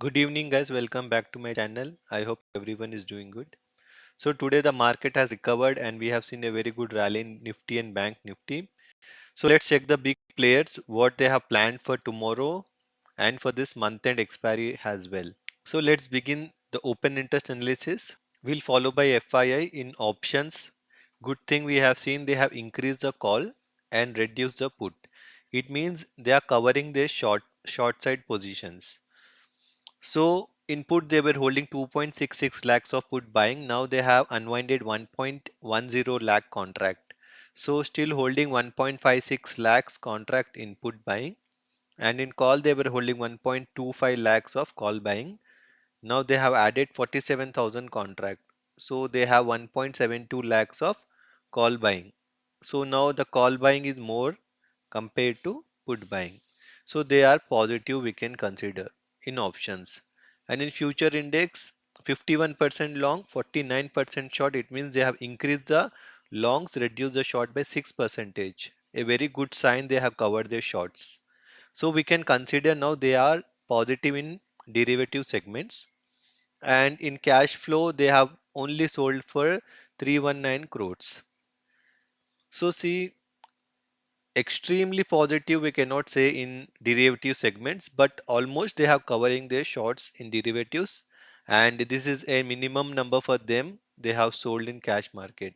Good evening, guys. Welcome back to my channel. I hope everyone is doing good. So today the market has recovered and we have seen a very good rally in Nifty and Bank Nifty. So let's check the big players, what they have planned for tomorrow and for this month end expiry as well. So let's begin the open interest analysis. We'll follow by FII in options. Good thing we have seen they have increased the call and reduced the put. It means they are covering their short side positions. So input they were holding 2.66 lakhs of put buying. Now they have unwinded 1.10 lakh contract. So still holding 1.56 lakhs contract in put buying. And in call they were holding 1.25 lakhs of call buying. Now they have added 47,000 contract. So they have 1.72 lakhs of call buying. So now the call buying is more compared to put buying. So they are positive we can consider in options. And in future index 51% long, 49% short. It means they have increased the longs, reduced the short by 6%. A very good sign they have covered their shorts. So we can consider now they are positive in derivative segments, and in cash flow they have only sold for 319 crores. So see, extremely positive we cannot say in derivative segments, but almost they have covering their shorts in derivatives, and this is a minimum number for them they have sold in cash market.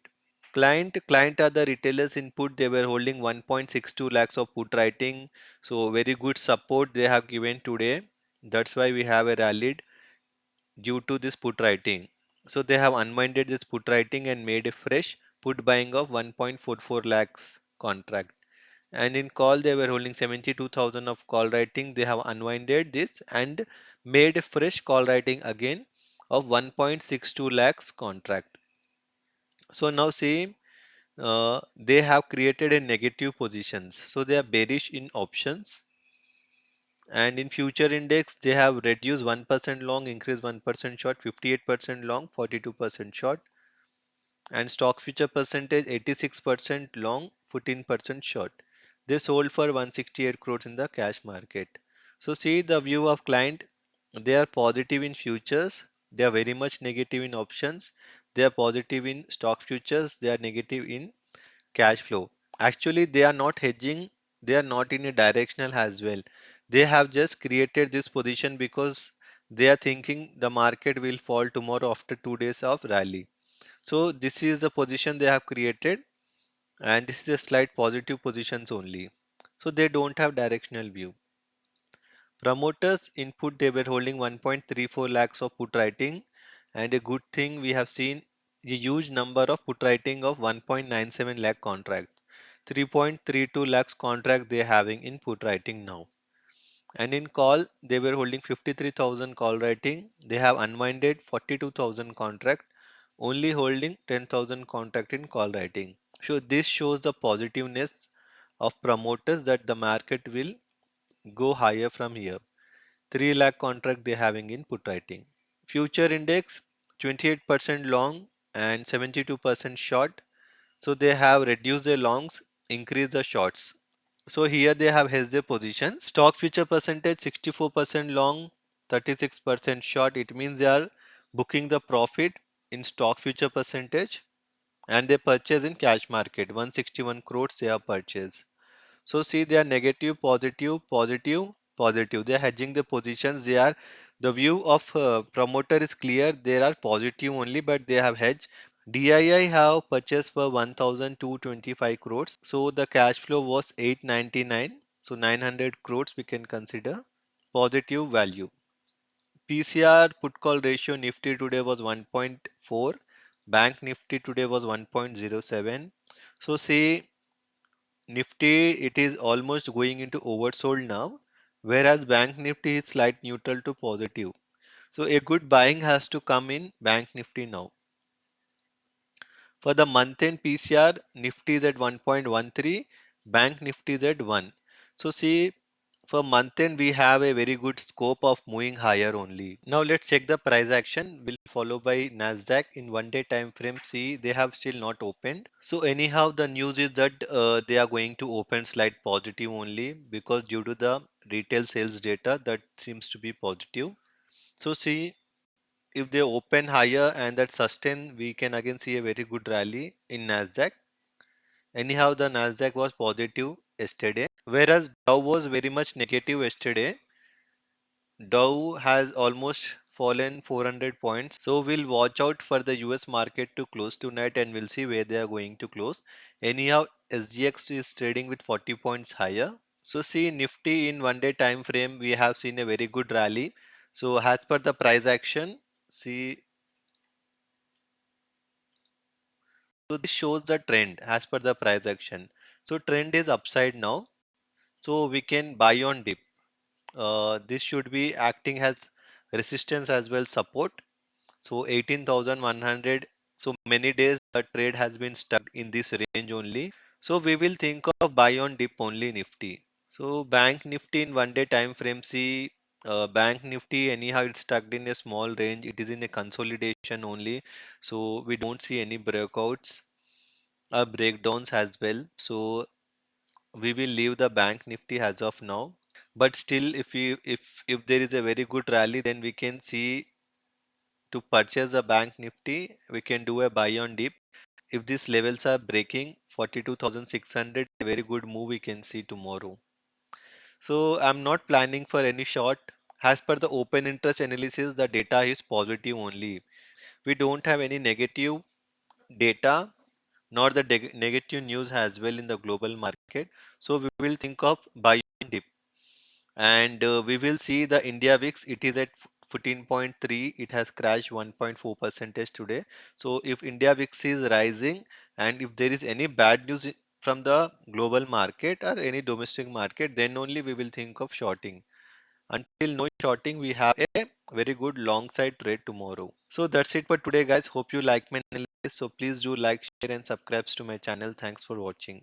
Client are the retailers input. They were holding 1.62 lakhs of put writing, so very good support they have given today. That's why we have a rallied due to this put writing. So they have unwinded this put writing and made a fresh put buying of 1.44 lakhs contract. And in call they were holding 72,000 of call writing. They have unwinded this and made a fresh call writing again of 1.62 lakhs contract. So now see, they have created a negative positions. So they are bearish in options, and in future index they have reduced 1% long, increased 1% short, 58% long, 42% short, and stock future percentage 86% long, 14% short. They sold for 168 crores in the cash market. So see the view of client, they are positive in futures, they are very much negative in options, they are positive in stock futures, they are negative in cash flow. Actually, they are not hedging, they are not in a directional as well. They have just created this position because they are thinking the market will fall tomorrow after 2 days of rally. So this is the position they have created, and this is a slight positive positions only. So they don't have directional view. Promoters input they were holding 1.34 lakhs of put writing, and a good thing we have seen a huge number of put writing of 1.97 lakh contracts. 3.32 lakhs contract they are having in put writing now. And in call they were holding 53,000 call writing. They have unwinded 42,000 contract, only holding 10,000 contract in call writing. So this shows the positiveness of promoters that the market will go higher from here. 3 lakh contract they having in put writing. Future index 28% long and 72% short. So they have reduced their longs, increased the shorts. So here they have hedged their positions. Stock future percentage 64% long, 36% short. It means they are booking the profit in stock future percentage, and they purchase in cash market 161 crores they have purchased. So see, they are negative, positive, positive, positive. They are hedging the positions. They are, the view of promoter is clear. They are positive only, but they have hedged. DII have purchased for 1,225 crores. So the cash flow was 899. So 900 crores we can consider positive value. PCR put call ratio Nifty today was 1.4. Bank Nifty today was 1.07. So say Nifty, it is almost going into oversold now, whereas Bank Nifty is slight neutral to positive. So a good buying has to come in Bank Nifty now. For the month end PCR, Nifty is at 1.13, Bank Nifty is at 1. So see, for month end we have a very good scope of moving higher only. Now let's check the price action. Will follow by Nasdaq in 1 day time frame. See, they have still not opened. So anyhow, the news is that they are going to open slight positive only, because due to the retail sales data that seems to be positive. So see, if they open higher and that sustain, we can again see a very good rally in Nasdaq. Anyhow, the Nasdaq was positive yesterday, whereas Dow was very much negative yesterday. Dow has almost fallen 400 points. So we'll watch out for the US market to close tonight and we'll see where they are going to close. Anyhow, SGX is trading with 40 points higher. So see Nifty in 1 day time frame, we have seen a very good rally. So as per the price action, see, so this shows the trend as per the price action. So trend is upside now. So we can buy on dip. This should be acting as resistance as well support. So 18,100. So many days the trade has been stuck in this range only. So we will think of buy on dip only Nifty. So Bank Nifty in 1 day time frame, see, Bank Nifty anyhow it's stuck in a small range. It is in a consolidation only. So we don't see any breakouts or breakdowns as well. So we will leave the Bank Nifty as of now. But still, if there is a very good rally, then we can see to purchase a Bank Nifty, we can do a buy on dip. If these levels are breaking 42,600, a very good move we can see tomorrow. So I'm not planning for any short. As per the open interest analysis, the data is positive only. We don't have any negative data nor the negative news as well in the global market. So we will think of buy on dip. And we will see the India VIX, it is at 14.3, it has crashed 1.4 percentage today. So if India VIX is rising and if there is any bad news from the global market or any domestic market, then only we will think of shorting. Until no shorting, we have a very good long side trade tomorrow. So that's it for today, guys. Hope you like my analysis. So please do like, share and subscribe to my channel. Thanks for watching.